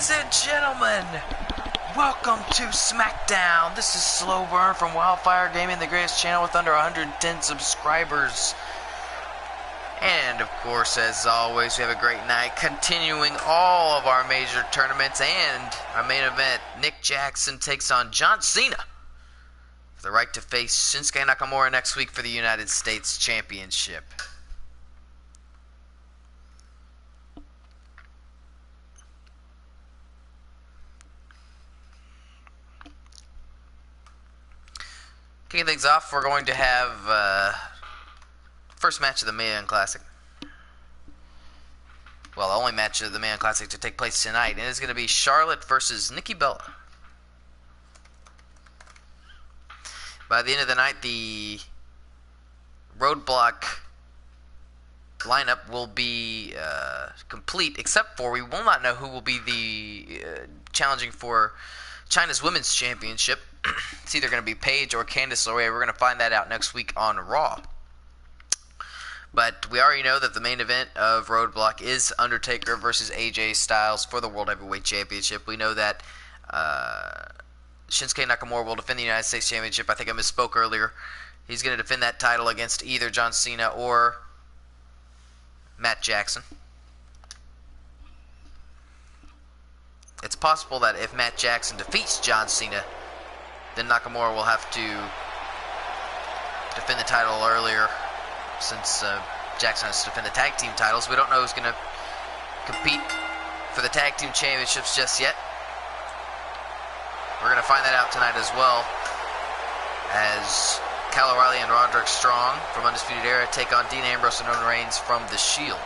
Ladies and gentlemen, welcome to Smackdown. This is SlowBurne from Wildfire Gaming, the greatest channel with under 110 subscribers. And of course, as always, we have a great night continuing all of our major tournaments. And our main event, Nick Jackson takes on John Cena for the right to face Shinsuke Nakamura next week for the United States Championship. Kicking things off, we're going to have first match of the Man Classic. Well, the only match of the Man Classic to take place tonight, and it's going to be Charlotte versus Nikki Bella. By the end of the night, the Roadblock lineup will be complete, except for we will not know who will be the challenging for China's Women's Championship. It's either going to be Paige or Candice LeRae. We're going to find that out next week on Raw. But we already know that the main event of Roadblock is Undertaker versus AJ Styles for the World Heavyweight Championship. We know that Shinsuke Nakamura will defend the United States Championship. I think I misspoke earlier. He's going to defend that title against either John Cena or Matt Jackson. It's possible that if Matt Jackson defeats John Cena, then Nakamura will have to defend the title earlier, since Jackson has to defend the tag team titles. We don't know who's going to compete for the tag team championships just yet. We're going to find that out tonight as well, as Kyle O'Reilly and Roderick Strong from Undisputed Era take on Dean Ambrose and Roman Reigns from The Shield,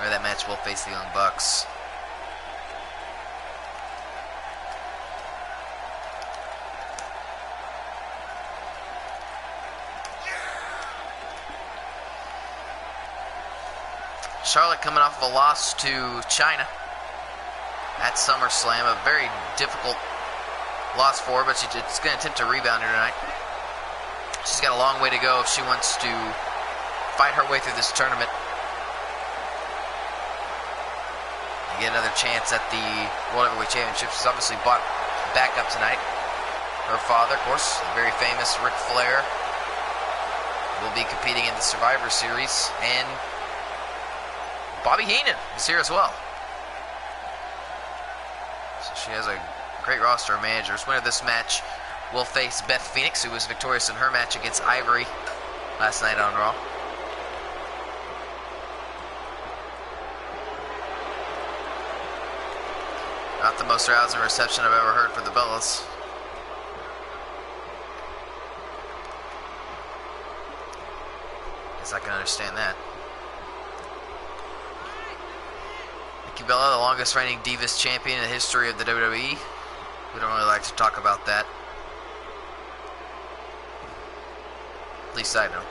where that match will face the Young Bucks. Charlotte coming off of a loss to China at SummerSlam. A very difficult loss for her, but she's going to attempt to rebound here tonight. She's got a long way to go if she wants to fight her way through this tournament and get another chance at the World Heavyweight Championship. She's obviously bought back up tonight. Her father, of course, the very famous Ric Flair, will be competing in the Survivor Series, and Bobby Heenan is here as well. So she has a great roster of managers. Winner of this match will face Beth Phoenix, who was victorious in her match against Ivory last night on Raw. Not the most rousing reception I've ever heard for the Bellas. Guess I can understand that. Nikki Bella, the longest reigning Divas champion in the history of the WWE. We don't really like to talk about that. At least I don't.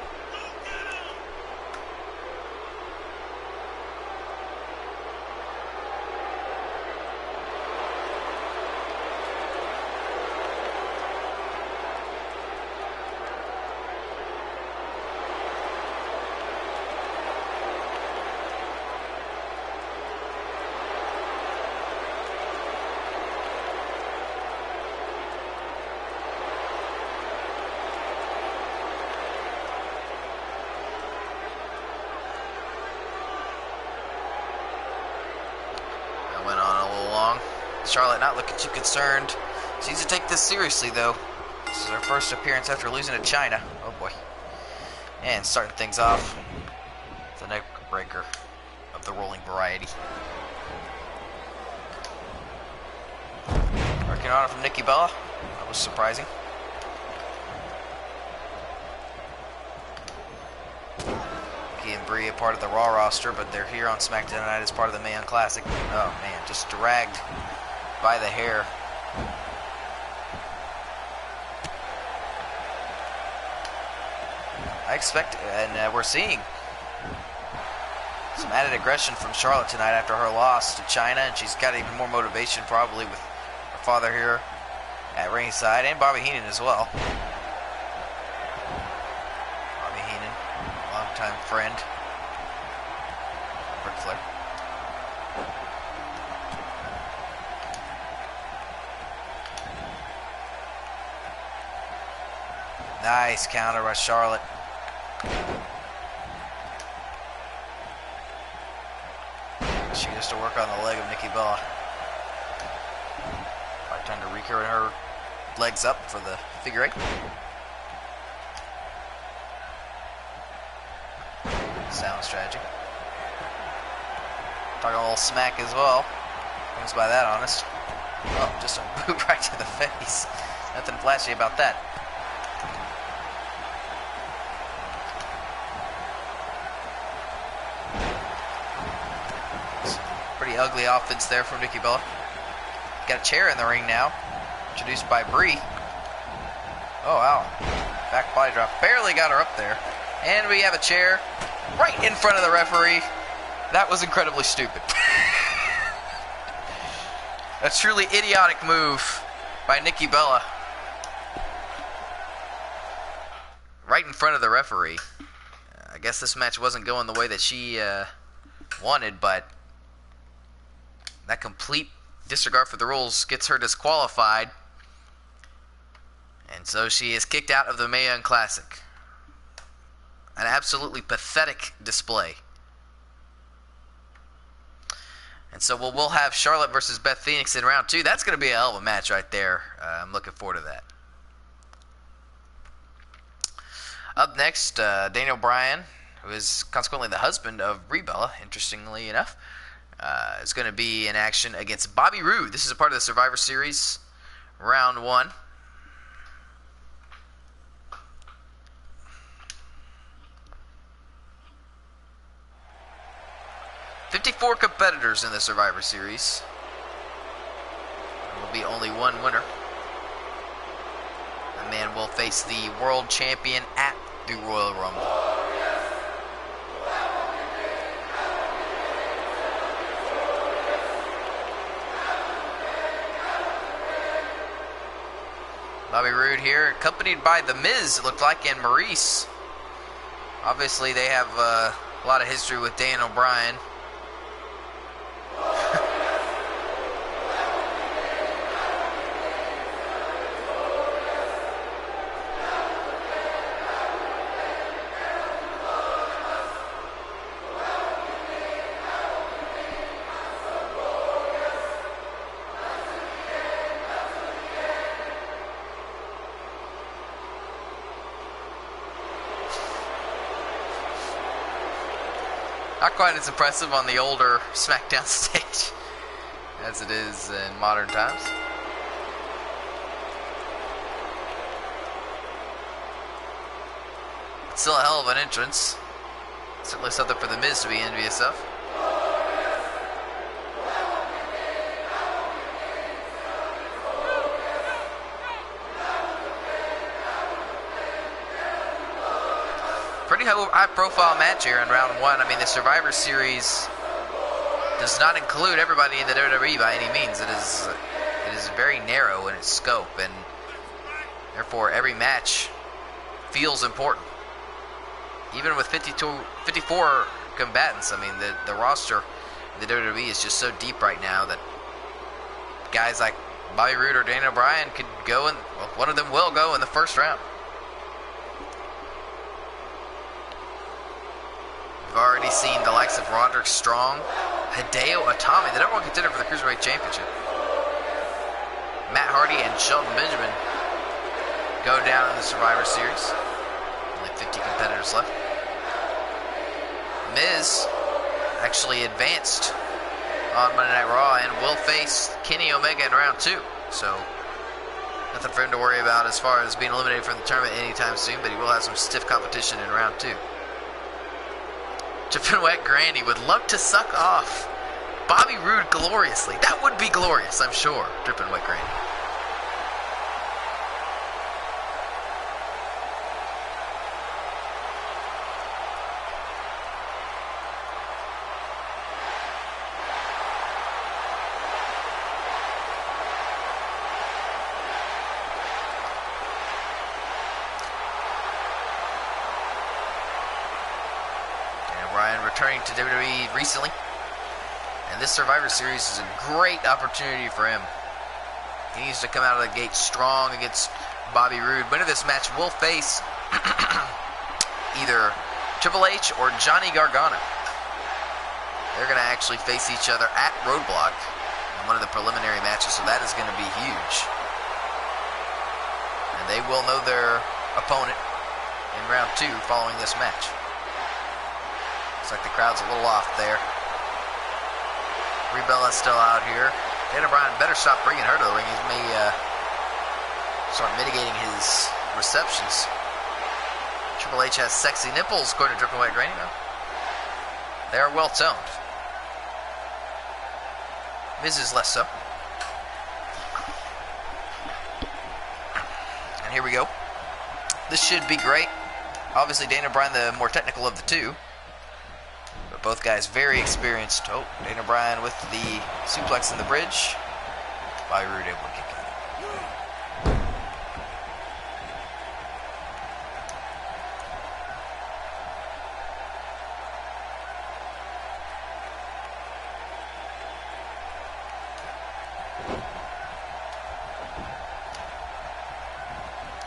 Charlotte not looking too concerned. She needs to take this seriously, though. This is her first appearance after losing to China. Oh boy. And starting things off, the neck breaker of the rolling variety. Working on it from Nikki Bella. That was surprising. Nikki and Brie, a part of the Raw roster, but they're here on SmackDown tonight as part of the Man Classic. Oh man, just dragged by the hair. I expect, and we're seeing some added aggression from Charlotte tonight after her loss to China, and she's got even more motivation probably with her father here at ringside, and Bobby Heenan as well. Bobby Heenan, longtime friend, Ric Flair. Nice counter by Charlotte. She has to work on the leg of Nikki Bella. Right time to recurve her legs up for the figure 8. Sound strategy. Talking a little smack as well. Comes by that honest. Oh, just a boot right to the face. Nothing flashy about that. Pretty ugly offense there from Nikki Bella. Got a chair in the ring now. Introduced by Brie. Oh, wow. Back body drop. Barely got her up there. And we have a chair right in front of the referee. That was incredibly stupid. A truly idiotic move by Nikki Bella. Right in front of the referee. I guess this match wasn't going the way that she wanted, but that complete disregard for the rules gets her disqualified. And so she is kicked out of the Mae Young Classic. An absolutely pathetic display. And so we'll have Charlotte versus Beth Phoenix in round 2. That's going to be a hell of a match right there. I'm looking forward to that. Up next, Daniel Bryan, who is consequently the husband of Brie Bella, interestingly enough, is going to be in action against Bobby Roode. This is a part of the Survivor Series, round 1. "54 competitors in the Survivor Series. There will be only one winner. That man will face the world champion at the Royal Rumble. Bobby Roode here, accompanied by The Miz, it looked like, and Maurice. Obviously, they have a lot of history with Daniel Bryan. Not quite as impressive on the older Smackdown stage as it is in modern times. Still a hell of an entrance. Certainly something for The Miz to be envious of. Pretty high-profile match here in round 1. I mean, the Survivor Series does not include everybody in the WWE by any means. It is very narrow in its scope, and therefore every match feels important. Even with 54 combatants, I mean, the roster of the WWE is just so deep right now that guys like Bobby Roode or Daniel Bryan could go, and well, one of them will go in the first round. We've already seen the likes of Roderick Strong, Hideo Itami, the number 1 contender for the Cruiserweight Championship, Matt Hardy, and Shelton Benjamin go down in the Survivor Series. Only 50 competitors left. Miz actually advanced on Monday Night Raw and will face Kenny Omega in round 2. So nothing for him to worry about as far as being eliminated from the tournament anytime soon, but he will have some stiff competition in round 2. Drippin' Wet Granny would love to suck off Bobby Roode gloriously. That would be glorious, I'm sure. Drippin' Wet Granny. Returning to WWE recently, and this Survivor Series is a great opportunity for him. He needs to come out of the gate strong against Bobby Roode. Winner of this match will face either Triple H or Johnny Gargano. They're going to actually face each other at Roadblock in one of the preliminary matches, so that is going to be huge. And they will know their opponent in round 2 following this match. Looks like the crowd's a little off there. Nikki Bella still out here. Daniel Bryan better stop bringing her to the ring. He may start mitigating his receptions. Triple H has sexy nipples, according to Triple White Granny. They are well toned. Miz is less so. And here we go. This should be great. Obviously, Daniel Bryan, the more technical of the two. But both guys very experienced. Oh, Daniel Bryan with the suplex in the bridge. Bobby Roode able to kick out.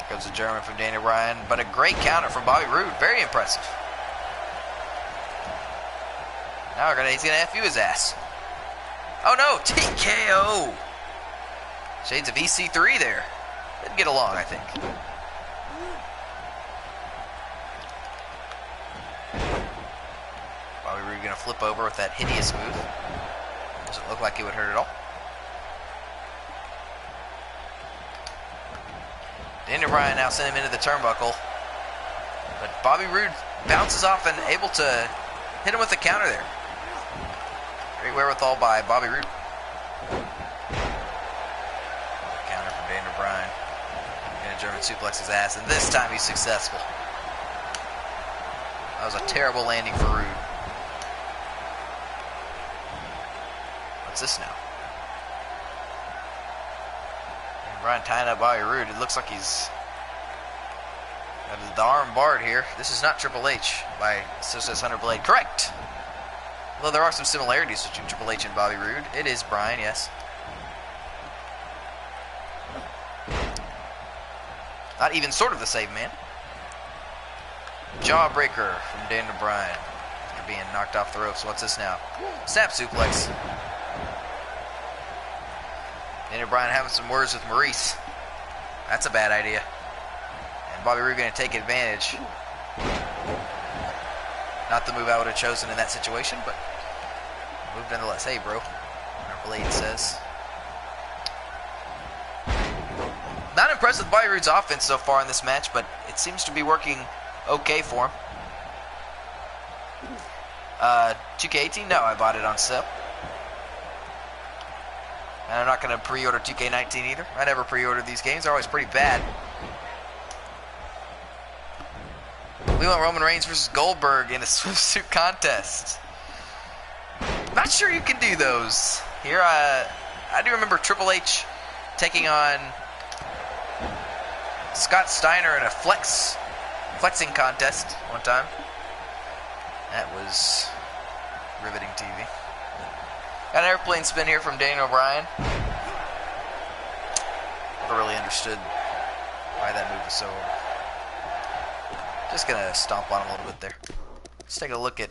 Comes a German from Daniel Bryan, but a great counter from Bobby Roode. Very impressive. Now he's going to FU his ass. Oh no, TKO. Shades of EC3 there. Didn't get along, I think. Bobby Roode going to flip over with that hideous move. Doesn't look like it would hurt at all. Daniel Bryan now sent him into the turnbuckle. But Bobby Roode bounces off and able to hit him with the counter there. Great wherewithal by Bobby Roode. Counter from Daniel Bryan. Gonna German suplex his ass, and this time he's successful. That was a terrible landing for Roode. What's this now? Bryan tying up Bobby Roode. It looks like he's got the arm barred here. This is not Triple H by says Hunter Blade. Correct. Although there are some similarities between Triple H and Bobby Roode. It is Bryan, yes. Not even sort of the same man. Jawbreaker from Daniel Bryan after being knocked off the ropes. What's this now? Snap suplex. Daniel Bryan having some words with Maurice. That's a bad idea. And Bobby Roode going to take advantage. Not the move I would have chosen in that situation, but move nonetheless. Hey, bro. Our Blade says. Not impressed with Bobby Roode's offense so far in this match, but it seems to be working okay for him. 2K18? No, I bought it on Sept. And I'm not going to pre-order 2K19 either. I never pre-order these games. They're always pretty bad. We want Roman Reigns versus Goldberg in a swimsuit contest. Not sure you can do those. Here, I do remember Triple H taking on Scott Steiner in a flexing contest one time. That was riveting TV. Got an airplane spin here from Daniel Bryan. Never really understood why that move was so over. Just gonna stomp on him a little bit there. Let's take a look at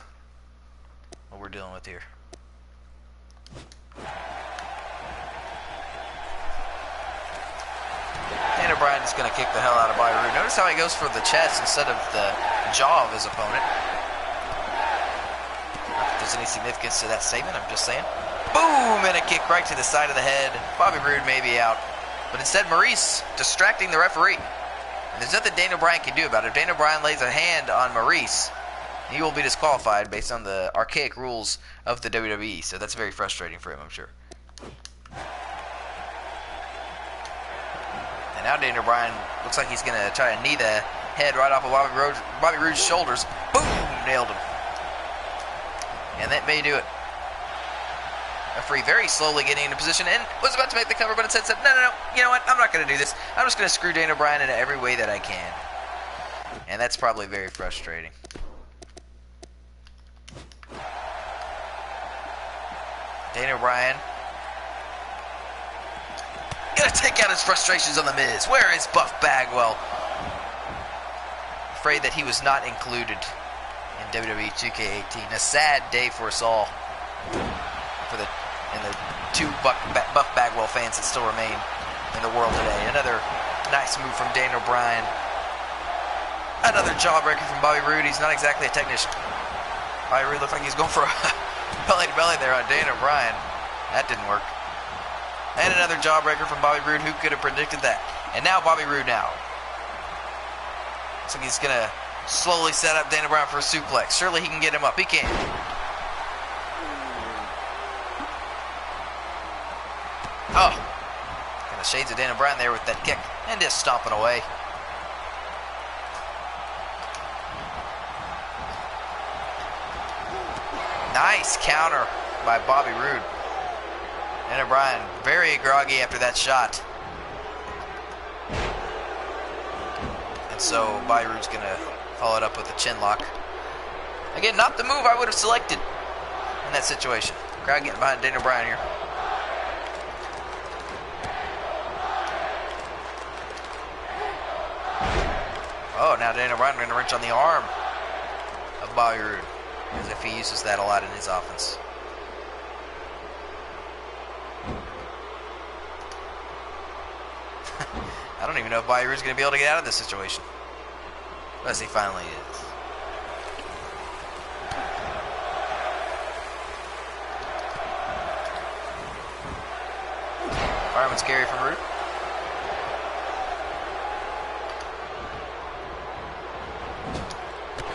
what we're dealing with here. Daniel Bryan is gonna kick the hell out of Bobby Roode. Notice how he goes for the chest instead of the jaw of his opponent. Not that there's any significance to that statement, I'm just saying. Boom! And a kick right to the side of the head. Bobby Roode may be out. But instead, Maurice distracting the referee. And there's nothing Daniel Bryan can do about it. If Daniel Bryan lays a hand on Maurice, he will be disqualified based on the archaic rules of the WWE. So that's very frustrating for him, I'm sure. And now Daniel Bryan looks like he's going to try to knee the head right off of Bobby Roode's shoulders. Boom! Nailed him. And that may do it. Referee very slowly getting into position and was about to make the cover, but instead said, no, you know what, I'm not going to do this. I'm just going to screw Daniel Bryan in every way that I can. And that's probably very frustrating. Daniel Bryan Gonna take out his frustrations on The Miz. Where is Buff Bagwell? Afraid that he was not included in WWE 2K18. A sad day for us all. For the two Buff Bagwell fans that still remain in the world today. Another nice move from Daniel Bryan. Another jawbreaker from Bobby Roode. He's not exactly a technician. Bobby Roode looks like he's going for a belly to belly there on Daniel Bryan. That didn't work. And another jawbreaker from Bobby Roode. Who could have predicted that? And now Bobby Roode now. Looks like he's going to slowly set up Daniel Bryan for a suplex. Surely he can get him up. He can. Oh. Kind of shades of Daniel Bryan there with that kick. And just stomping away. Nice counter by Bobby Roode. Daniel Bryan very groggy after that shot. And so Bobby Roode's going to follow it up with a chin lock. Again, not the move I would have selected in that situation. Crowd getting behind Daniel Bryan here. Oh, now Daniel Bryan going to wrench on the arm of Bobby Roode, as if he uses that a lot in his offense. I don't even know if Bobby Roode's going to be able to get out of this situation. Unless he finally is. Fireman's carry from Roode.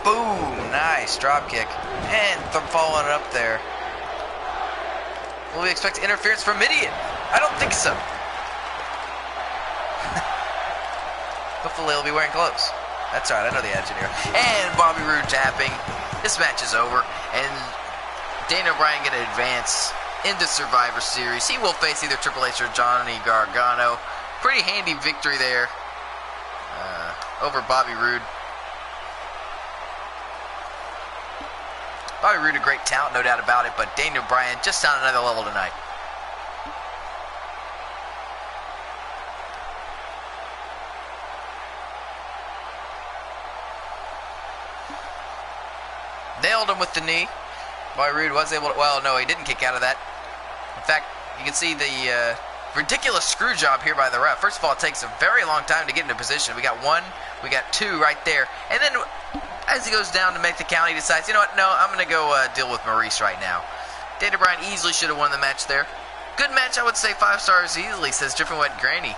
Boom! Nice drop kick. And following it up there. Will we expect interference from Midian? I don't think so. Hopefully he'll be wearing gloves. That's right, I know the attitude here. And Bobby Roode tapping. This match is over. And Daniel Bryan going to advance into Survivor Series. He will face either Triple H or Johnny Gargano. Pretty handy victory there over Bobby Roode. Bobby Roode, a great talent, no doubt about it, but Daniel Bryan just on another level tonight. Nailed him with the knee. Bobby Roode was able to, well, no, he didn't kick out of that. In fact, you can see the ridiculous screw job here by the ref. First of all, it takes a very long time to get into position. We got one, we got two right there. And then as he goes down to make the count, he decides, you know what, no, I'm going to go deal with Maurice right now. Daniel Bryan easily should have won the match there. Good match, I would say 5 stars easily, says Different Wet Granny.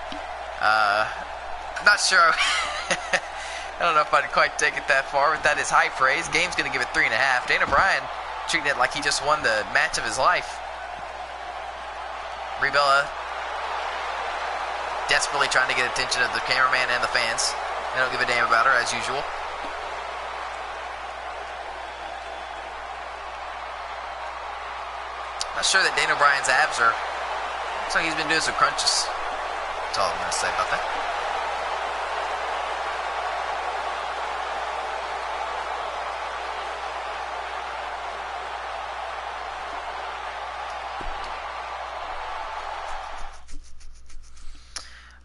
I'm not sure. I don't know if I'd quite take it that far, but that is high praise. Game's going to give it 3.5. Daniel Bryan treating it like he just won the match of his life. Brie Bella desperately trying to get attention of the cameraman and the fans. They don't give a damn about her, as usual. Not sure that Daniel Bryan's abs are... Looks like he's been doing some crunches. That's all I'm going to say about that.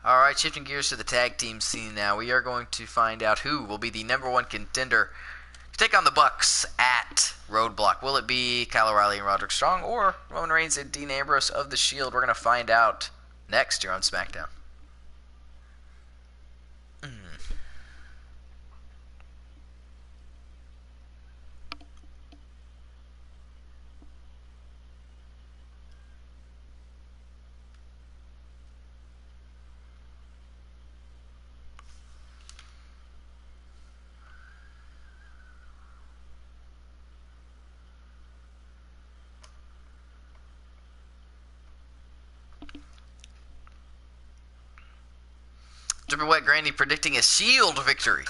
Alright, shifting gears to the tag team scene now. We are going to find out who will be the #1 contender to take on the Bucks at Roadblock. Will it be Kyle O'Reilly and Roderick Strong or Roman Reigns and Dean Ambrose of The Shield? We're going to find out next here on Smackdown. Dripping Wet Granny predicting a Shield victory.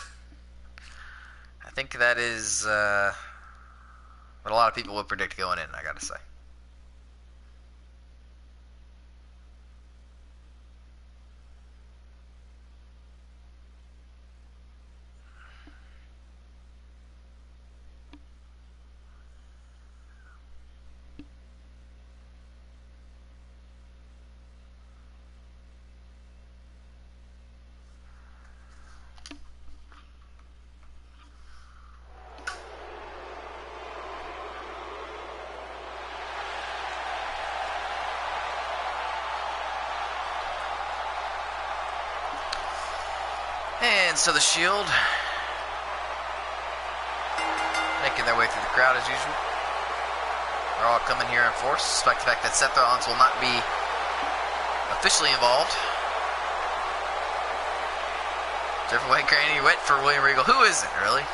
I think that is what a lot of people would predict going in, I gotta say. Fans to the Shield, making their way through the crowd as usual. They're all coming here in force, despite the fact that Seth Rollins will not be officially involved. Different way, Granny wet for William Regal. Who isn't, really?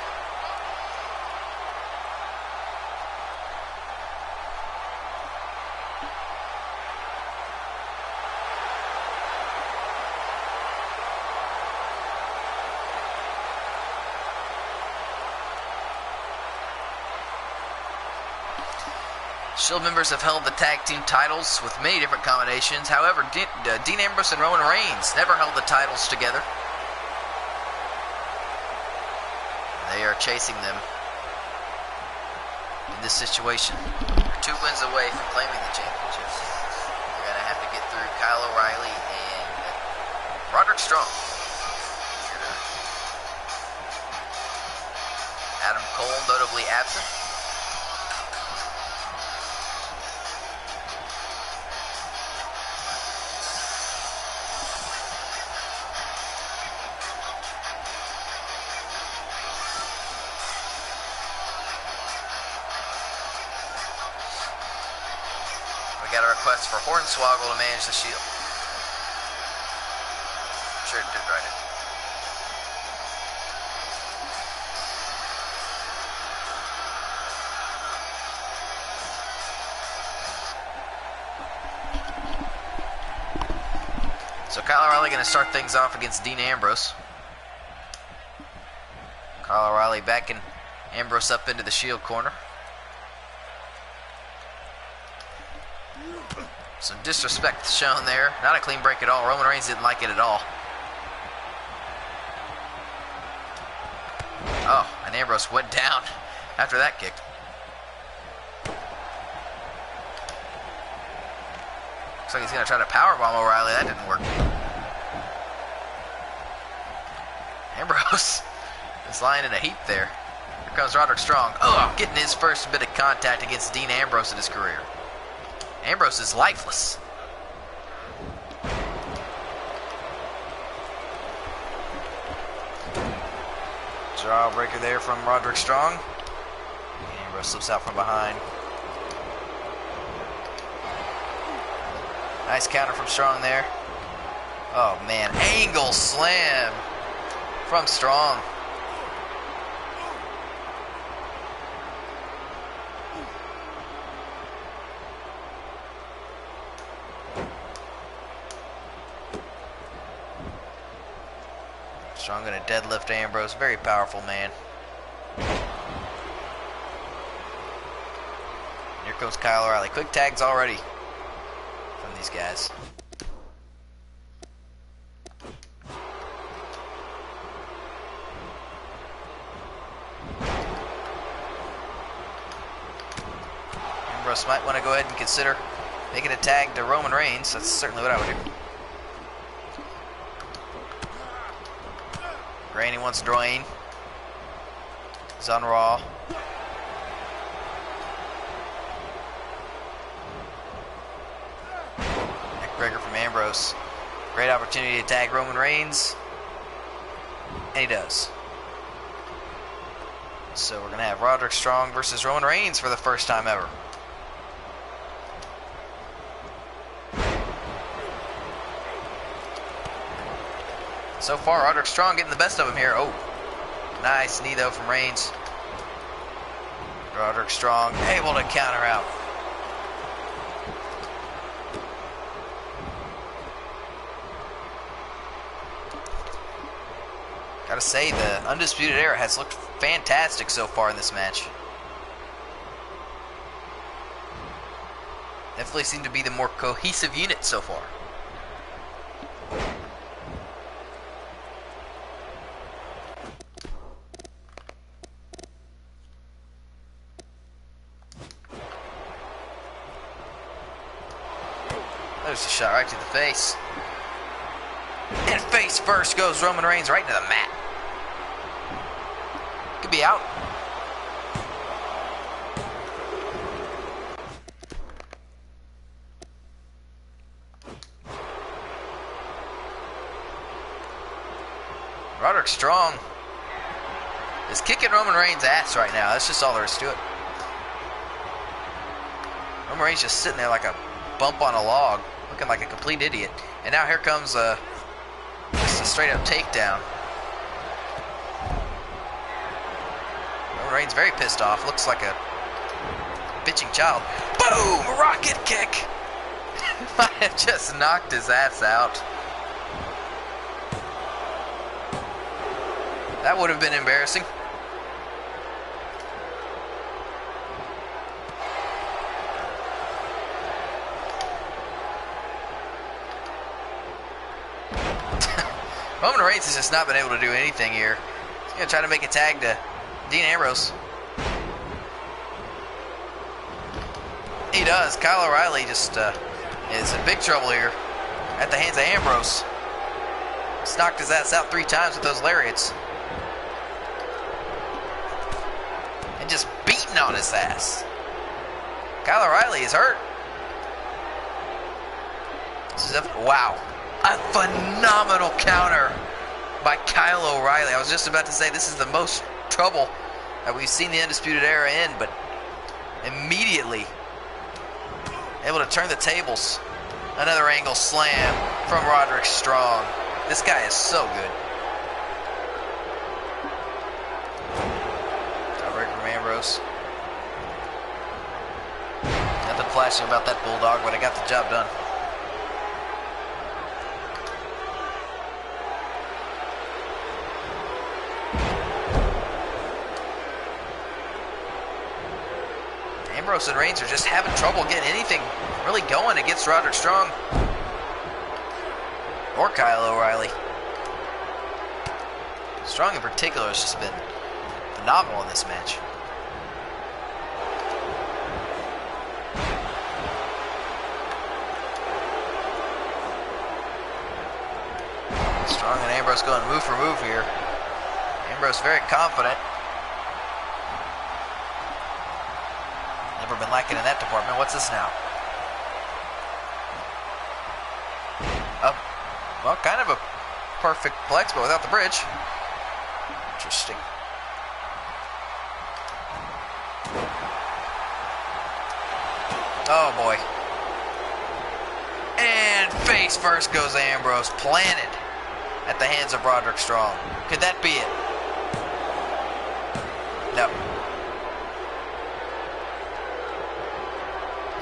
Shield members have held the tag team titles with many different combinations. However, Dean Ambrose and Roman Reigns never held the titles together. They are chasing them in this situation. They're 2 wins away from claiming the championships. They're going to have to get through Kyle O'Reilly and Roderick Strong. Adam Cole notably absent. Got a request for Hornswoggle to manage the Shield. Sure did right it. So Kyle O'Reilly going to start things off against Dean Ambrose. Kyle O'Reilly backing Ambrose up into the Shield corner. Some disrespect shown there. Not a clean break at all. Roman Reigns didn't like it at all. Oh, and Ambrose went down after that kick. Looks like he's going to try to powerbomb O'Reilly. That didn't work. Ambrose is lying in a heap there. Here comes Roderick Strong. Oh, getting his first bit of contact against Dean Ambrose in his career. Ambrose is lifeless. Jawbreaker there from Roderick Strong. Ambrose slips out from behind. Nice counter from Strong there. Oh man, angle slam from Strong. Strong going to deadlift Ambrose. Very powerful man. Here comes Kyle O'Reilly. Quick tags already from these guys. Ambrose might want to go ahead and consider making a tag to Roman Reigns. That's certainly what I would do. Granny wants Dwayne. He's on Raw. Neckbreaker from Ambrose. Great opportunity to tag Roman Reigns. And he does. So we're going to have Roderick Strong versus Roman Reigns for the first time ever. So far, Roderick Strong getting the best of him here. Oh, nice knee though from Reigns. Roderick Strong able to counter out. Gotta say, the Undisputed Era has looked fantastic so far in this match. Definitely seem to be the more cohesive unit so far. There's a shot right to the face. And face first goes Roman Reigns right to the mat. Could be out. Roderick Strong is kicking Roman Reigns' ass right now. That's just all there is to it. Roman Reigns just sitting there like a bump on a log, looking like a complete idiot. And now here comes just a straight-up takedown. Roman Reigns very pissed off. Looks like a bitching child. Boom! Rocket kick! Might have just knocked his ass out. That would have been embarrassing. Roman Reigns has just not been able to do anything here. He's going to try to make a tag to Dean Ambrose. He does. Kyle O'Reilly just is in big trouble here at the hands of Ambrose. He's knocked his ass out 3 times with those lariats. And just beating on his ass. Kyle O'Reilly is hurt. This is wow. A phenomenal counter by Kyle O'Reilly. I was just about to say this is the most trouble that we've seen the Undisputed Era in, but immediately able to turn the tables. Another angle slam from Roderick Strong. This guy is so good. Roderick from Ambrose. Nothing flashy about that bulldog, but I got the job done. Ambrose and Reigns are just having trouble getting anything really going against Roderick Strong or Kyle O'Reilly. Strong in particular has just been phenomenal in this match. Strong and Ambrose going move for move here. Ambrose very confident. Never been lacking in that department. What's this now? Well, kind of a perfect plex, but without the bridge. Interesting. Oh boy. And face first goes Ambrose, planted at the hands of Roderick Strong. Could that be it? No.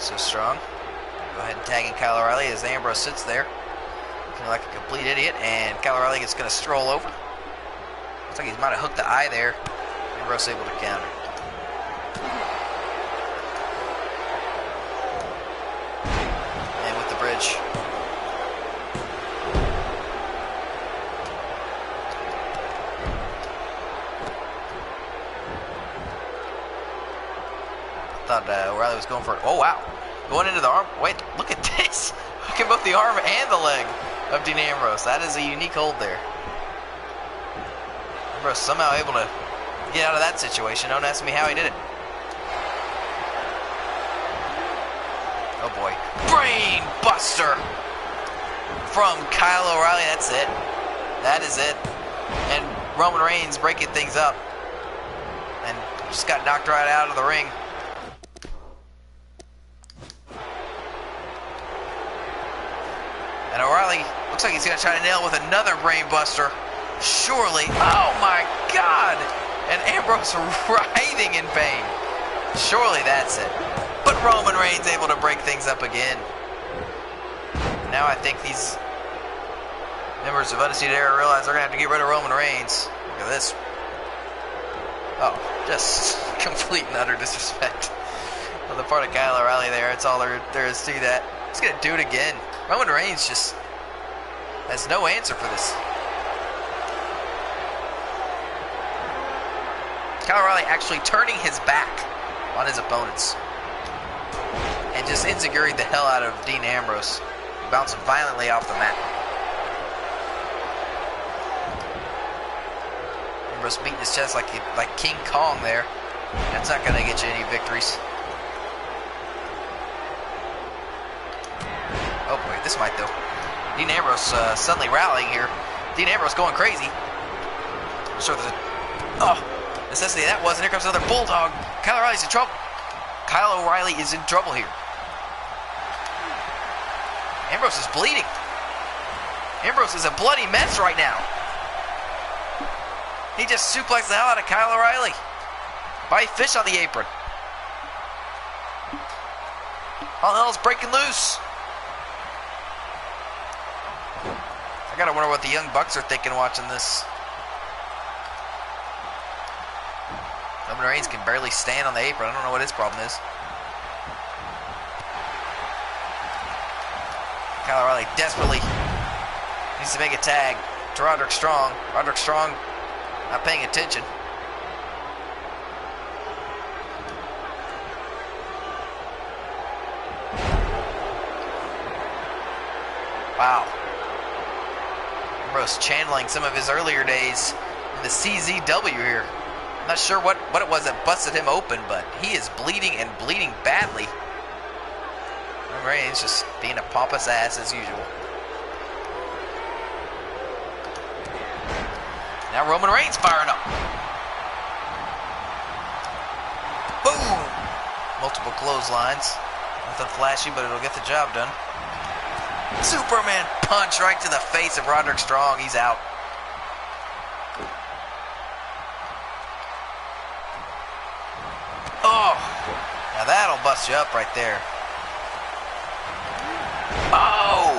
So Strong, go ahead and tag in Kyle O'Reilly as Ambrose sits there, looking like a complete idiot, and Kyle O'Reilly is going to stroll over. Looks like he might have hooked the eye there. Ambrose able to counter. And with the bridge. Thought O'Reilly was going for it. Oh wow, going into the arm. Wait, look at this. Look at both the arm and the leg of Dean Ambrose. That is a unique hold there. Ambrose somehow able to get out of that situation. Don't ask me how he did it. Oh boy, brain buster from Kyle O'Reilly. That's it. That is it. And Roman Reigns breaking things up and just got knocked right out of the ring. And O'Reilly looks like he's going to try to nail with another brain buster. Surely. Oh my God. And Ambrose writhing in pain. Surely that's it. But Roman Reigns able to break things up again. Now I think these members of Undisputed Era realize they're going to have to get rid of Roman Reigns. Look at this. Oh, just complete and utter disrespect on the part of Kyle O'Reilly there. It's all there is to that. He's going to do it again. Roman Reigns just has no answer for this. Kyle O'Reilly actually turning his back on his opponents and just enziguring the hell out of Dean Ambrose, bouncing violently off the mat. Ambrose beating his chest like King Kong there. That's not going to get you any victories. Oh boy, this might though. Dean Ambrose suddenly rallying here. Dean Ambrose going crazy. So there's a... Oh, necessity that was, and here comes another Bulldog. Kyle O'Reilly's in trouble. Kyle O'Reilly is in trouble here. Ambrose is bleeding. Ambrose is a bloody mess right now. He just suplexed the hell out of Kyle O'Reilly. By fish on the apron. All hell's breaking loose. I gotta wonder what the Young Bucks are thinking watching this. Roman Reigns can barely stand on the apron. I don't know what his problem is. Kyle O'Reilly desperately needs to make a tag to Roderick Strong. Roderick Strong not paying attention. Wow. Ambrose channeling some of his earlier days in the CZW here. I'm not sure what it was that busted him open, but he is bleeding and bleeding badly. Roman Reigns just being a pompous ass as usual. Now Roman Reigns firing up. Boom! Multiple clotheslines. Nothing flashy, but it'll get the job done. Superman punch right to the face of Roderick Strong. He's out. Oh! Now that'll bust you up right there. Oh!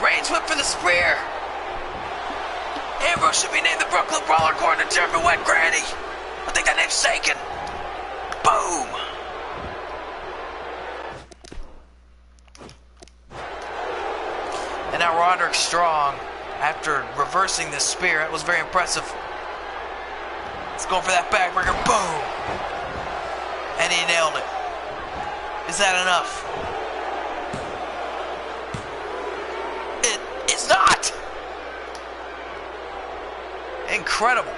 Reigns went for the spear. Ambrose should be named the Brooklyn Brawler according to Jeremy Wet Granny. I think that name's taken. Boom! And now Roderick Strong, after reversing the spear, that was very impressive. He's going for that backbreaker. Boom! And he nailed it. Is that enough? It's not! Incredible.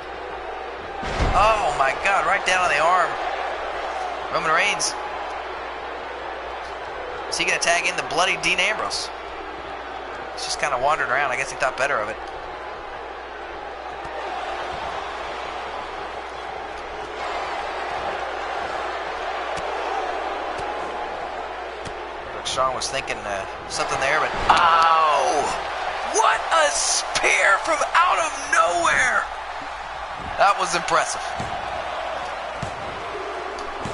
Oh my God, right down on the arm. Roman Reigns. Is he going to tag in the bloody Dean Ambrose? He's just kind of wandering around. I guess he thought better of it. Strong was thinking something there, but oh! What a spear from out of nowhere! That was impressive.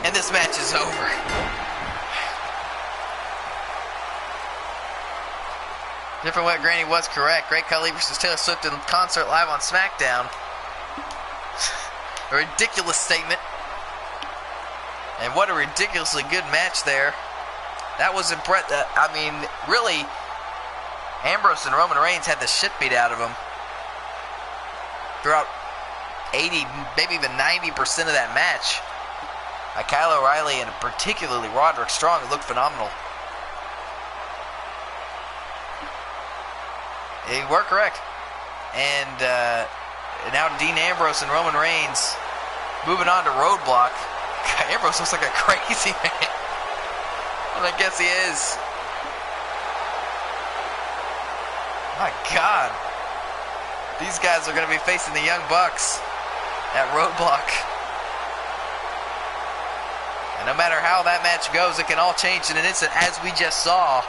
And this match is over. Different Wet Granny was correct. Great Khali versus Taylor Swift in concert live on Smackdown. A ridiculous statement. And what a ridiculously good match there. That was impressive. I mean, really, Ambrose and Roman Reigns had the shit beat out of them throughout 80, maybe even 90% of that match. Kyle O'Reilly and particularly Roderick Strong looked phenomenal. You were correct. And now Dean Ambrose and Roman Reigns moving on to Roadblock. Ambrose looks like a crazy man. Well, I guess he is. My God. These guys are going to be facing the Young Bucks at Roadblock. And no matter how that match goes, it can all change in an instant, as we just saw.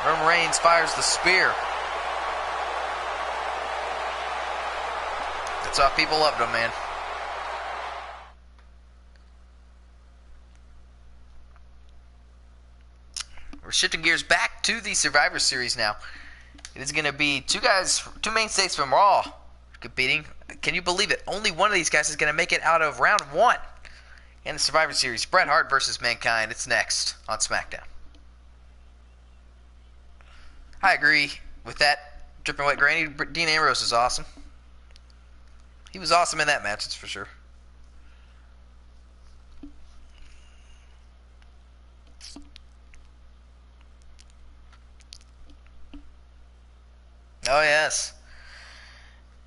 Roman Reigns fires the spear. That's why people loved him, man. We're shifting gears back to the Survivor Series now. It is going to be two mainstays from Raw competing. Can you believe it? Only one of these guys is going to make it out of round one in the Survivor Series. Bret Hart versus Mankind. It's next on SmackDown. I agree with that. Dripping Wet Granny. Dean Ambrose is awesome. He was awesome in that match, that's for sure. Oh, yes.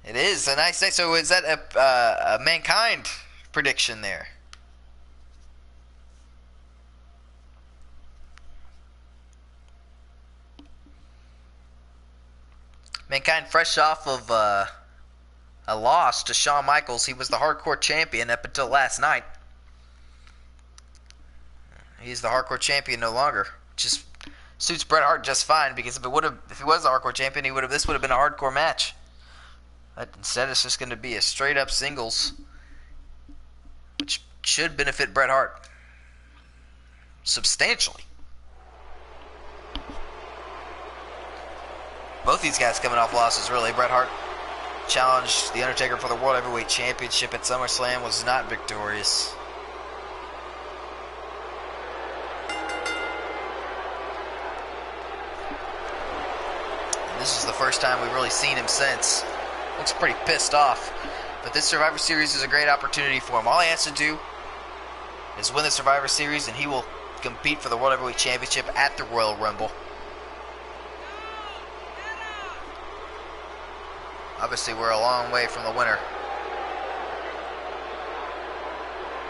It is a nice day. So is that a Mankind prediction there? Mankind fresh off of a loss to Shawn Michaels. He was the hardcore champion up until last night. He's the hardcore champion no longer. Just suits Bret Hart just fine, because if he was the hardcore champion, this would have been a hardcore match. But instead, it's just going to be a straight up singles, which should benefit Bret Hart substantially. Both these guys coming off losses, really. Bret Hart challenged The Undertaker for the World Heavyweight Championship at SummerSlam, was not victorious. And this is the first time we've really seen him since. Looks pretty pissed off. But this Survivor Series is a great opportunity for him. All he has to do is win the Survivor Series, and he will compete for the World Heavyweight Championship at the Royal Rumble. Obviously, we're a long way from the winner.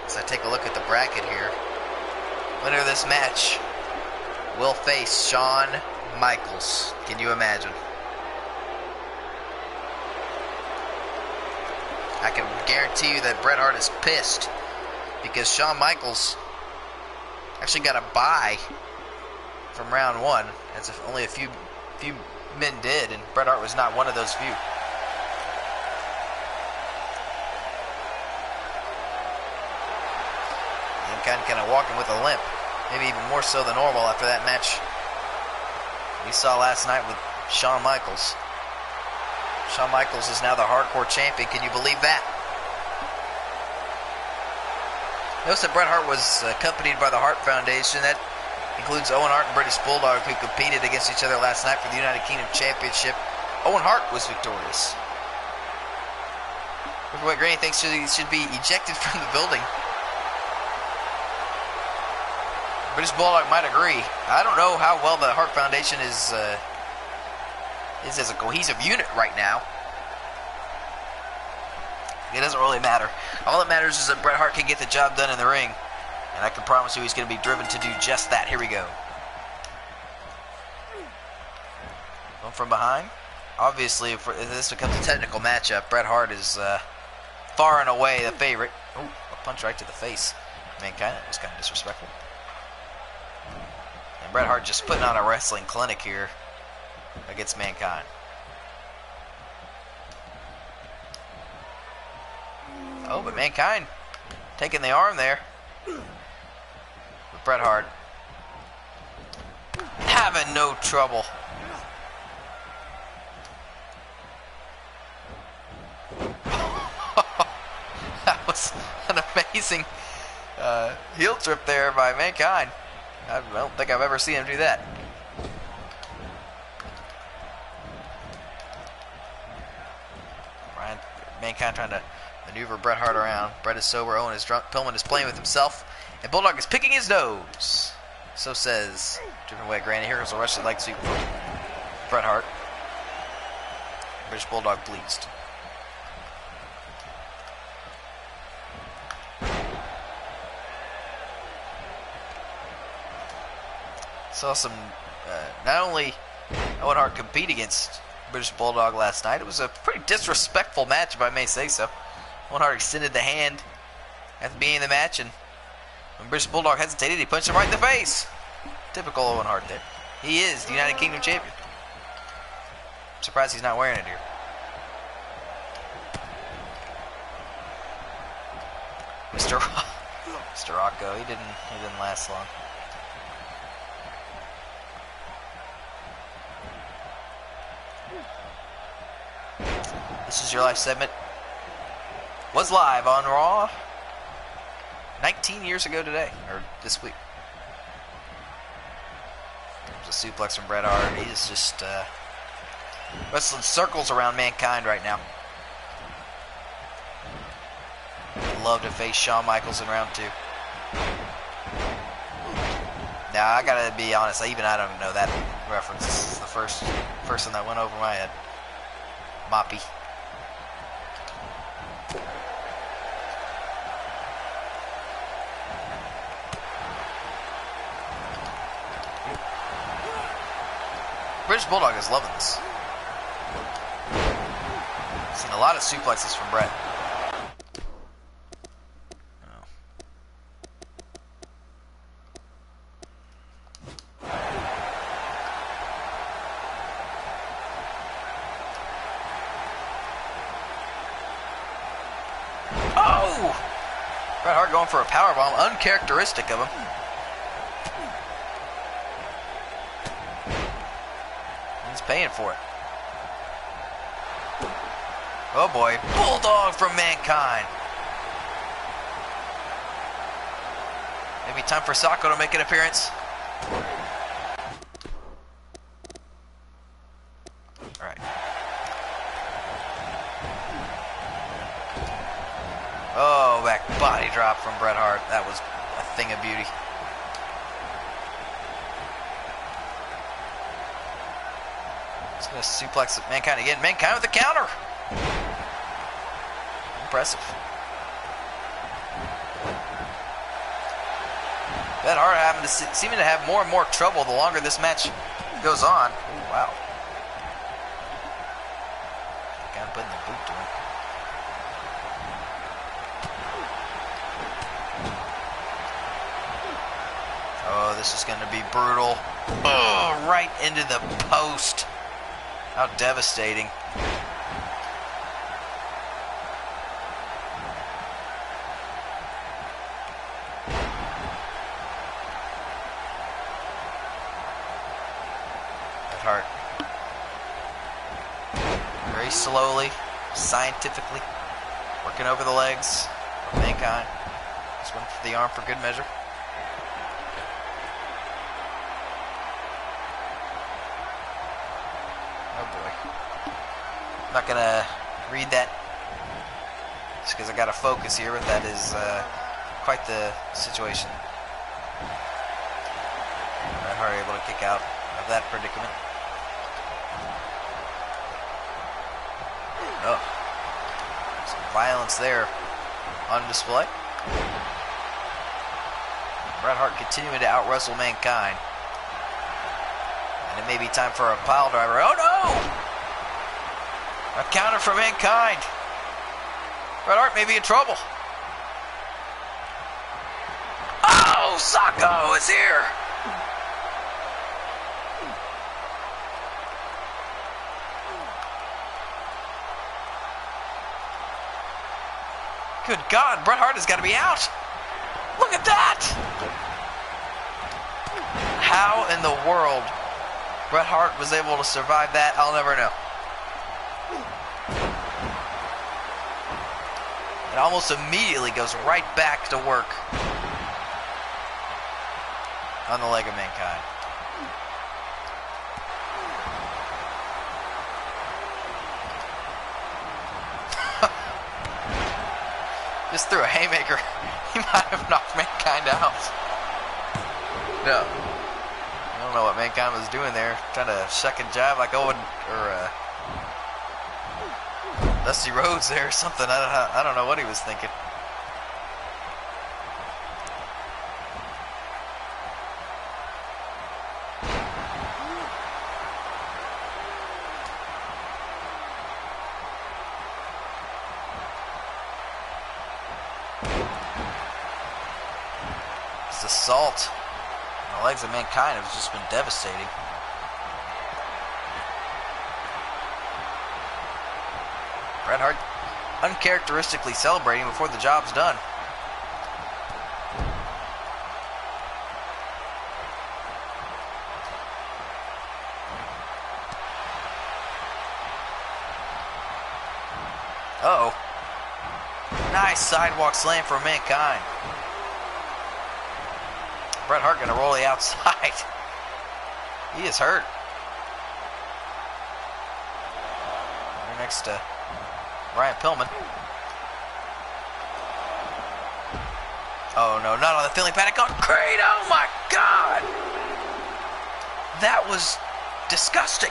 As I take a look at the bracket here, winner of this match will face Shawn Michaels. Can you imagine? I can guarantee you that Bret Hart is pissed, because Shawn Michaels actually got a bye from round one, as if only a few men did, and Bret Hart was not one of those few. Kind of walking with a limp, maybe even more so than normal after that match we saw last night with Shawn Michaels. Shawn Michaels is now the hardcore champion. Can you believe that? Notice that Bret Hart was accompanied by the Hart Foundation. That includes Owen Hart and British Bulldog, who competed against each other last night for the United Kingdom Championship. Owen Hart was victorious. Look what Granny thinks he should be ejected from the building. British Bulldog might agree. I don't know how well the Hart Foundation is as a cohesive unit right now. It doesn't really matter. All that matters is that Bret Hart can get the job done in the ring. And I can promise you he's going to be driven to do just that. Here we go. Going from behind. Obviously, if this becomes a technical matchup, Bret Hart is far and away the favorite. Oh, a punch right to the face. Mankind, that was kind of disrespectful. And Bret Hart just putting on a wrestling clinic here against Mankind. Oh, but Mankind taking the arm there with Bret Hart. Having no trouble. That was an amazing heel trip there by Mankind. I don't think I've ever seen him do that. Mankind trying to maneuver Bret Hart around. Bret is sober, Owen is drunk, Pillman is playing with himself, and Bulldog is picking his nose. So says Driven Away Granny. Here goes a Russian leg sweep from Bret Hart. British Bulldog pleased. Saw some, not only Owen Hart compete against British Bulldog last night, it was a pretty disrespectful match, if I may say so. Owen Hart extended the hand at the beginning of the match, and when British Bulldog hesitated, he punched him right in the face. Typical Owen Hart there. He is the United Kingdom champion. I'm surprised he's not wearing it here. Mr. Rocco, he didn't last long. This is Your Life segment. Was live on Raw 19 years ago today, or this week. There's a suplex from Bret Hart. He's just wrestling circles around Mankind right now. I'd love to face Shawn Michaels in round 2. Now, I gotta be honest, I don't know that reference. This is the first person that went over my head. Moppy. British Bulldog is loving this. Seen a lot of suplexes from Bret. Bret Hart going for a powerbomb, uncharacteristic of him. He's paying for it. Oh boy, Bulldog from Mankind. Maybe time for Sacco to make an appearance. Alright. Oh, back body drop from Bret Hart. That was a thing of beauty. He's going to suplex Mankind again. Mankind with a counter. Impressive. Bret Hart seeming to have more and more trouble the longer this match goes on. Ooh, wow. Kind of putting the boot to him. Oh, this is going to be brutal. Oh, right into the post. How devastating. Bret Hart. Very slowly, scientifically, working over the legs of Mankind. Just went for the arm for good measure. I'm not gonna read that just because I gotta focus here, but that is quite the situation. Bret Hart able to kick out of that predicament. Oh, some violence there on display. Bret Hart continuing to out-wrestle Mankind. And it may be time for a pile driver. Oh no! A counter for Mankind. Bret Hart may be in trouble. Oh, Sacco is here. Good God, Bret Hart has got to be out. Look at that. How in the world Bret Hart was able to survive that, I'll never know. It almost immediately goes right back to work on the leg of Mankind. Just threw a haymaker. He might have knocked Mankind out. No. I don't know what Mankind was doing there. Trying to second jab like Owen or Dusty Rhodes there or something. I don't know what he was thinking. This assault on the legs of Mankind has just been devastating. Bret Hart uncharacteristically celebrating before the job's done. Uh-oh. Nice sidewalk slam for Mankind. Bret Hart gonna roll the outside. He is hurt. Right next to Ryan Pillman. Oh no, not on the Philly Panic on Creed. Oh my God. That was disgusting.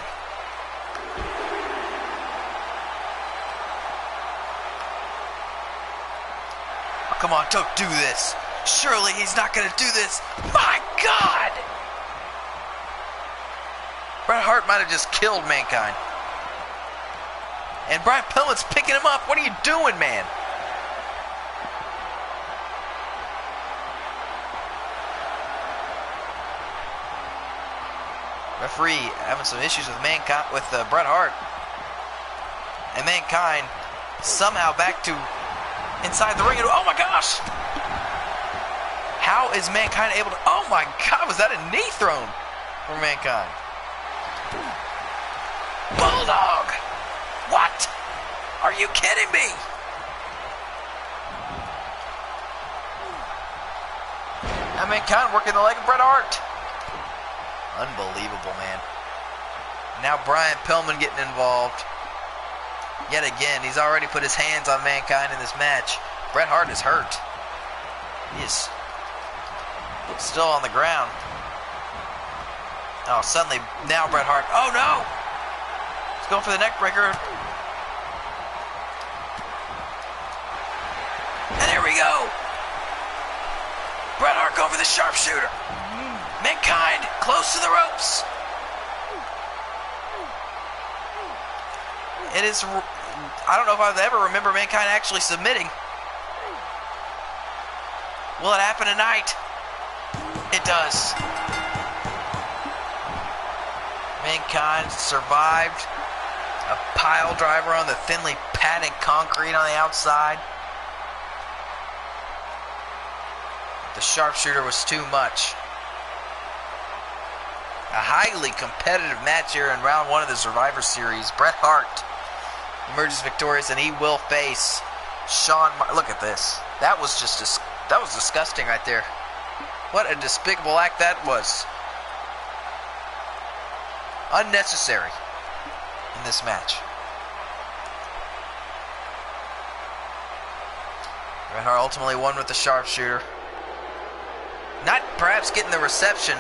Oh, come on, don't do this. Surely he's not going to do this. My God! Bret Hart might have just killed Mankind. And Brian Pillman's picking him up. What are you doing, man? Referee having some issues with Mankind, with Bret Hart. And Mankind somehow back to inside the ring. And, oh my gosh! How is Mankind able to... Oh my God, was that a knee thrown for Mankind? Bulldog! What? Are you kidding me? And Mankind working the leg of Bret Hart. Unbelievable, man. Now Brian Pillman getting involved. Yet again, he's already put his hands on Mankind in this match. Bret Hart is hurt. He is still on the ground. Oh, suddenly, now Bret Hart. Oh, no! He's going for the neck breaker. And here we go! Bret Hart going for the sharpshooter. Mankind close to the ropes. It is... I don't know if I've ever remember Mankind actually submitting. Will it happen tonight? It does. Mankind survived a pile driver on the thinly padded concrete on the outside. The sharpshooter was too much. A highly competitive match here in round 1 of the Survivor Series. Bret Hart emerges victorious, and he will face Look at this. That was disgusting right there. What a despicable act that was. Unnecessary in this match. Bret Hart ultimately won with the sharpshooter. Not perhaps getting the reception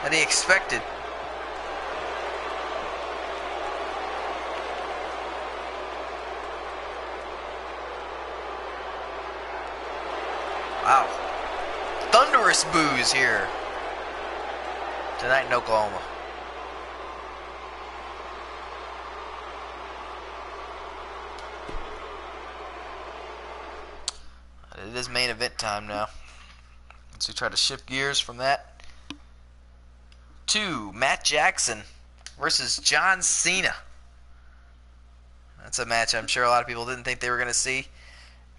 that he expected. Wow. Thunderous boos here tonight in Oklahoma. It is main event time now. So we try to shift gears from that to Matt Jackson versus John Cena. That's a match I'm sure a lot of people didn't think they were going to see.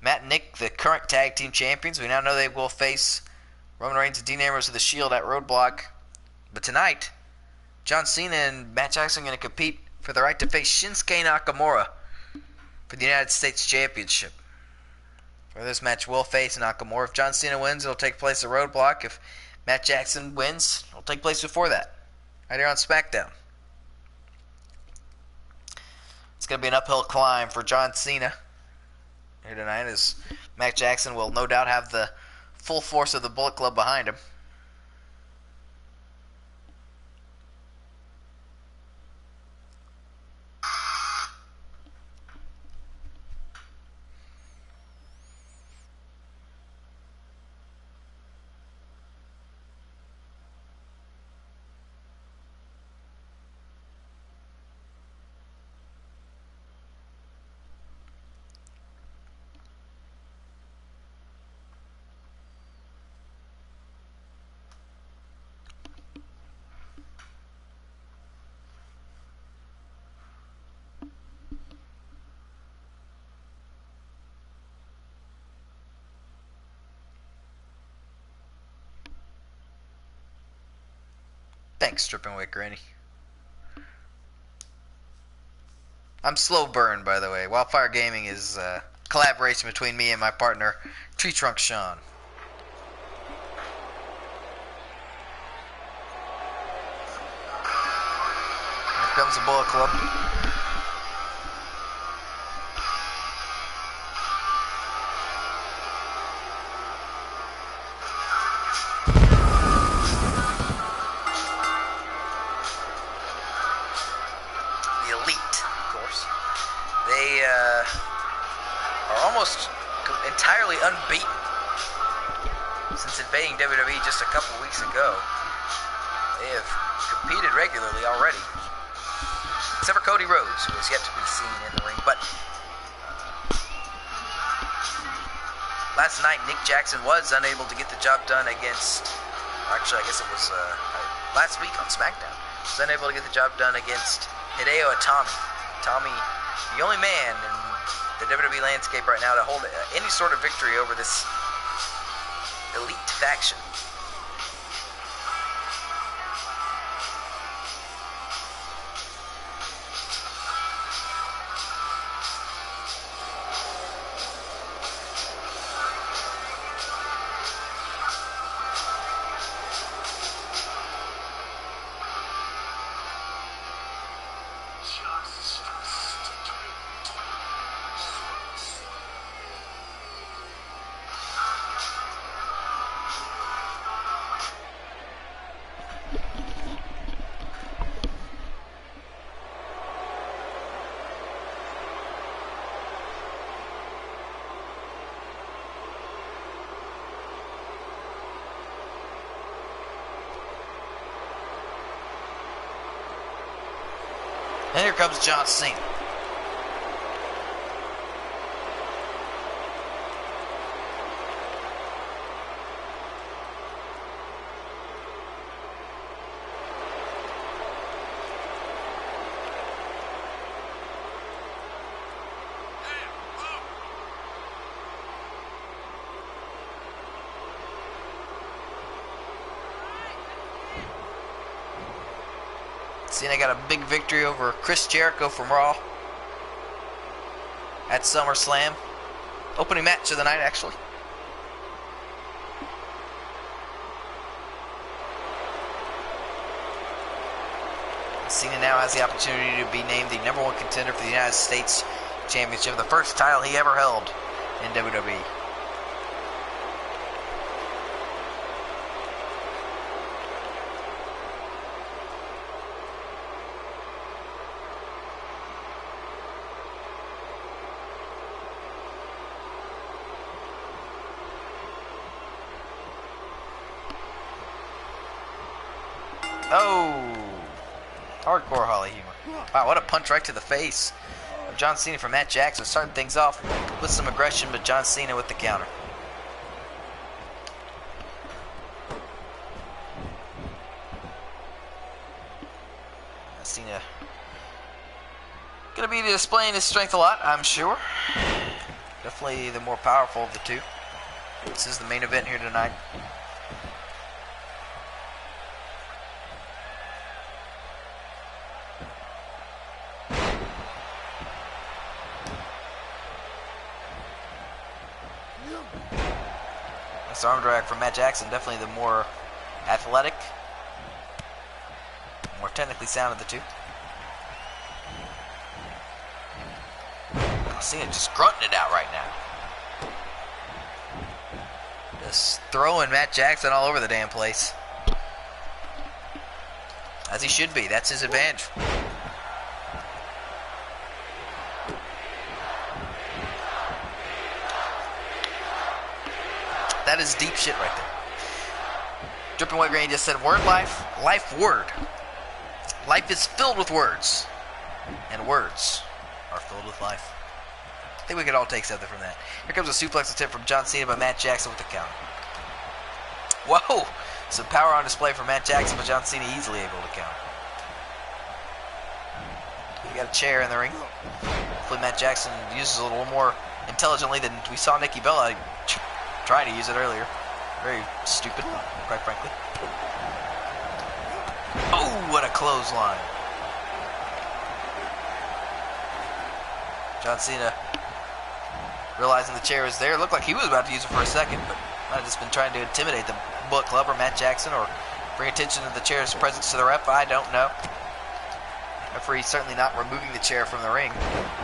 Matt and Nick, the current tag team champions. We now know they will face Roman Reigns and Dean Ambrose of the Shield at Roadblock. But tonight, John Cena and Matt Jackson are going to compete for the right to face Shinsuke Nakamura for the United States Championship. For this match, will face Nakamura. If John Cena wins, it'll take place at Roadblock. If Matt Jackson wins, it'll take place before that, right here on Smackdown. It's going to be an uphill climb for John Cena here tonight, as Matt Jackson will no doubt have the full force of the Bullet Club behind him. Thanks, Stripping Wick Granny. I'm SlowBurne, by the way. Wildfire Gaming is a collaboration between me and my partner, TreeTrunkSean. Here comes the Bullet Club. Entirely unbeaten since invading WWE just a couple weeks ago. They have competed regularly already. Except for Cody Rhodes, who is yet to be seen in the ring. But last night, Nick Jackson was unable to get the job done against... Actually, I guess it was last week on Smackdown. Was unable to get the job done against Hideo Itami. Itami, the only man in the WWE landscape right now to hold any sort of victory over this elite faction. And here comes John Cena. Cena got a big victory over Chris Jericho from Raw at SummerSlam. Opening match of the night, actually. Cena now has the opportunity to be named the #1 contender for the United States Championship, the first title he ever held in WWE. Oh, hardcore Holly humor. Wow, what a punch right to the face of John Cena from Matt Jackson. Starting things off with some aggression, but John Cena with the counter. Cena going to be displaying his strength a lot, I'm sure. Definitely the more powerful of the two. This is the main event here tonight. This arm drag from Matt Jackson, definitely the more athletic, more technically sound of the two. Cena just grunting it out right now. Just throwing Matt Jackson all over the damn place. As he should be. That's his advantage. That is deep shit right there. Dripping White Rain just said, word life, life word. Life is filled with words. And words are filled with life. I think we could all take something from that. Here comes a suplex attempt from John Cena by Matt Jackson with the count. Whoa! Some power on display from Matt Jackson, but John Cena easily able to count. We got a chair in the ring. Hopefully Matt Jackson uses it a little more intelligently than we saw Nikki Bella try to use it earlier. Very stupid, quite frankly. Oh, what a clothesline. John Cena, realizing the chair was there, looked like he was about to use it for a second, but might have just been trying to intimidate the Bullet Club or Matt Jackson or bring attention to the chair's presence to the ref. I don't know. Referee certainly not removing the chair from the ring.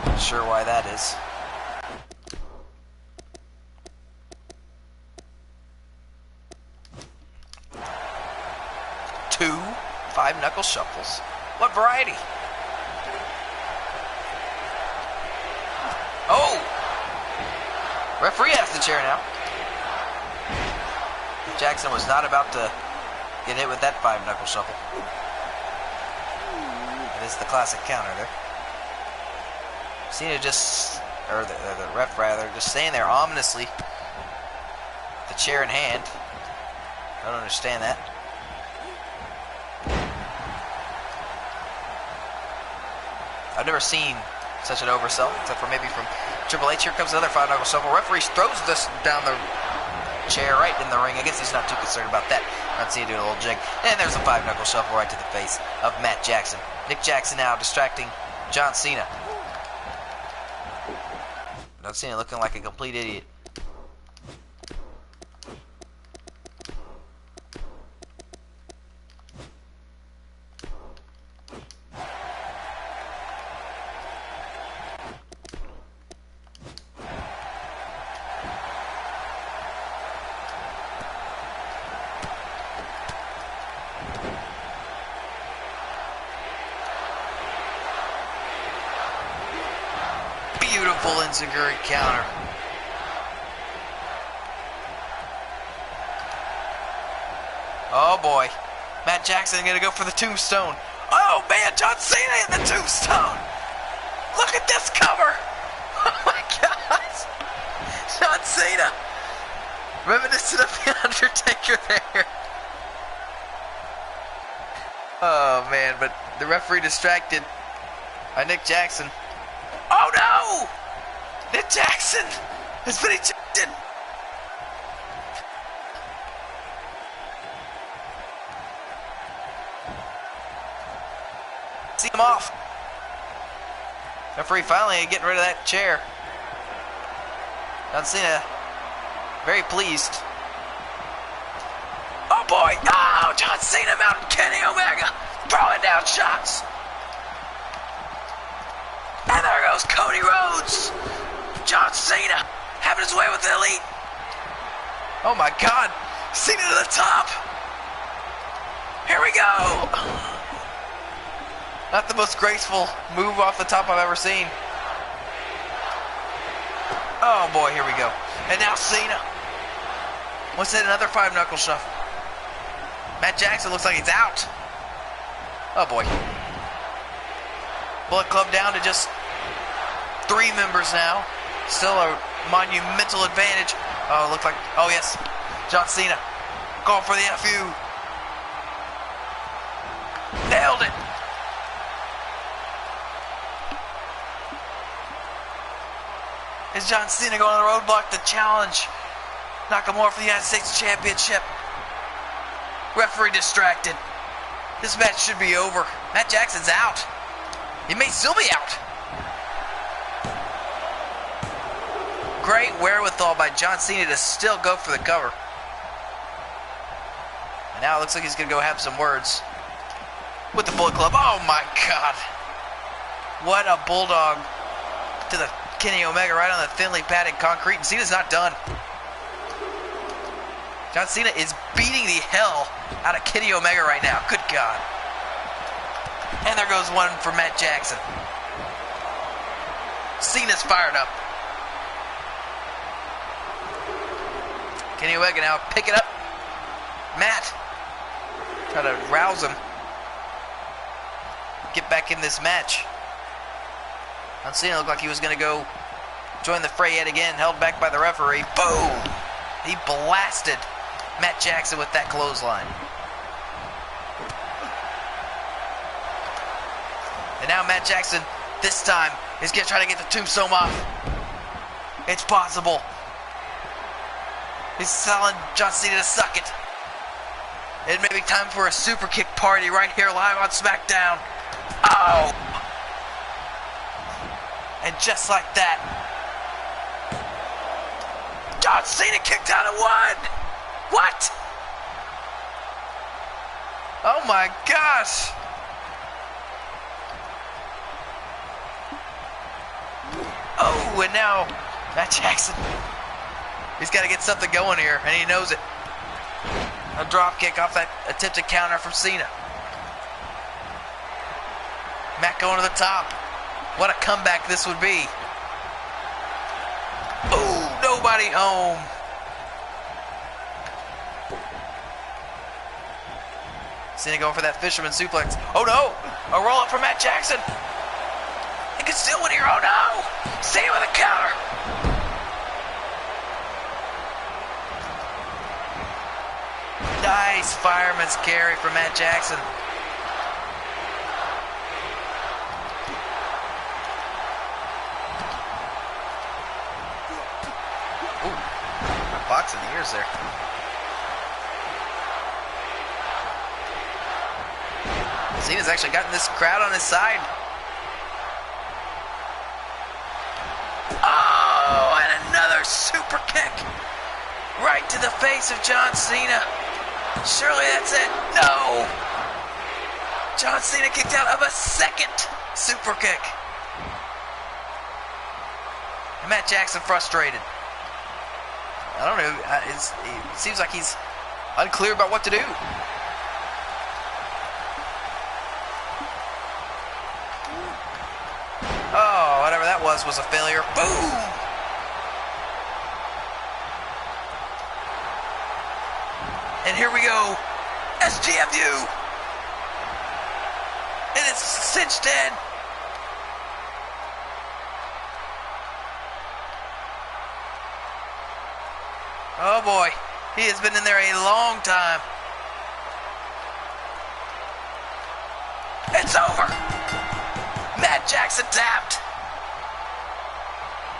Not sure why that is. Two 5-knuckle shuffles. What variety? Oh! Referee has the chair now. Jackson was not about to get hit with that 5-knuckle shuffle. It is the classic counter there. Cena just, or the ref rather, just staying there ominously, the chair in hand. I don't understand that. I've never seen such an oversell, except for maybe from Triple H. Here comes another 5-knuckle shuffle. Referee throws this down the chair right in the ring. I guess he's not too concerned about that. Not seeing doing a little jig. And there's a 5-knuckle shuffle right to the face of Matt Jackson. Nick Jackson now distracting John Cena. John Cena looking like a complete idiot. Beautiful enziguri counter. Oh boy. Matt Jackson gonna go for the tombstone. Oh man, John Cena in the tombstone. Look at this cover. Oh my gosh. John Cena. Reminiscent of the Undertaker there. Oh man, but the referee distracted by Nick Jackson. Oh no! Nick Jackson has been ejected! See him off. Referee finally getting rid of that chair. John Cena very pleased. Oh boy! Oh! John Cena mounting Kenny Omega! Throwing down shots! And there goes Cody Rhodes! John Cena having his way with the Elite! Oh my god! Cena to the top! Here we go! Not the most graceful move off the top I've ever seen. Oh boy, here we go. And now Cena. What's that, another 5-knuckle shuffle? Matt Jackson looks like he's out. Oh boy. Bullet Club down to just 3 members now. Still a monumental advantage. Oh, it looked like, oh yes, John Cena going for the FU. Nailed it. Is John Cena going on the roadblock to challenge Nakamura for the United States Championship? Referee distracted. This match should be over. Matt Jackson's out. He may still be out. Great wherewithal by John Cena to still go for the cover. And now it looks like he's going to go have some words with the Bullet Club. Oh my god. What a bulldog to the Kenny Omega right on the thinly padded concrete. And Cena's not done. John Cena is beating the hell out of Kenny Omega right now. Good god. And there goes one for Matt Jackson. Cena's fired up. Kenny Omega now pick it up. Matt try to rouse him. Get back in this match. John Cena looked like he was going to go join the fray yet again. Held back by the referee. Boom! He blasted Matt Jackson with that clothesline. And now Matt Jackson, this time, is going to try to get the tombstone off. It's possible. He's telling John Cena to suck it. It may be time for a super kick party right here live on Smackdown. Oh! And just like that, John Cena kicked out at 1. What? Oh my gosh. Oh, and now Matt Jackson, he's got to get something going here, and he knows it. A drop kick off that attempted counter from Cena. Matt going to the top. What a comeback this would be. Ooh, nobody home. Cena going for that fisherman suplex. Oh no! A roll up for Matt Jackson. He can still win here. Oh no! Cena with a counter. Nice fireman's carry for Matt Jackson. Ooh, box in the ears there. Cena's actually gotten this crowd on his side. Oh, and another super kick right to the face of John Cena. Surely that's it. No! John Cena kicked out of a second super kick. And Matt Jackson frustrated. I don't know. It seems like he's unclear about what to do. Oh, whatever that was a failure. Boom! And here we go. SGFU! And it's cinched in. Oh boy. He has been in there a long time. It's over. Matt Jackson tapped.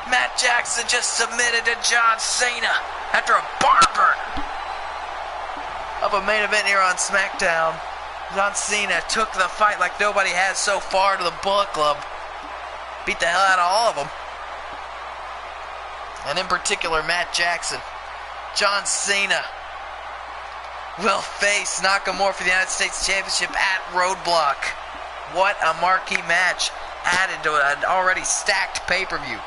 Matt Jackson just submitted to John Cena after a barn burn of a main event here on Smackdown. John Cena took the fight like nobody has so far to the Bullet Club. Beat the hell out of all of them. And in particular, Matt Jackson. John Cena will face Nakamura for the United States Championship at Roadblock. What a marquee match added to an already stacked pay-per-view.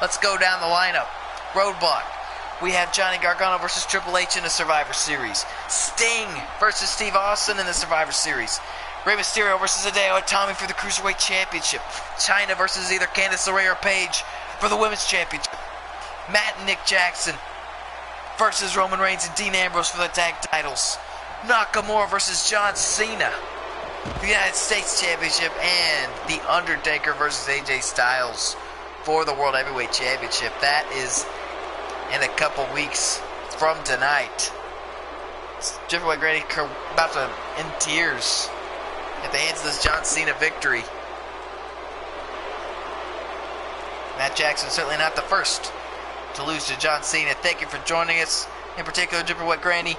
Let's go down the lineup. Roadblock. We have Johnny Gargano versus Triple H in the Survivor Series. Sting versus Steve Austin in the Survivor Series. Rey Mysterio versus Hideo Itami for the Cruiserweight Championship. Chyna versus either Candice LeRae or Paige for the Women's Championship. Matt and Nick Jackson versus Roman Reigns and Dean Ambrose for the tag titles. Nakamura versus John Cena for the United States Championship. And The Undertaker versus AJ Styles for the World Heavyweight Championship. That is in a couple weeks from tonight. Jeffrey White Grady about to in tears at the hands of this John Cena victory. Matt Jackson certainly not the first to lose to John Cena. Thank you for joining us. In particular, Jeffrey White Granny.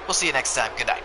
We'll see you next time. Good night.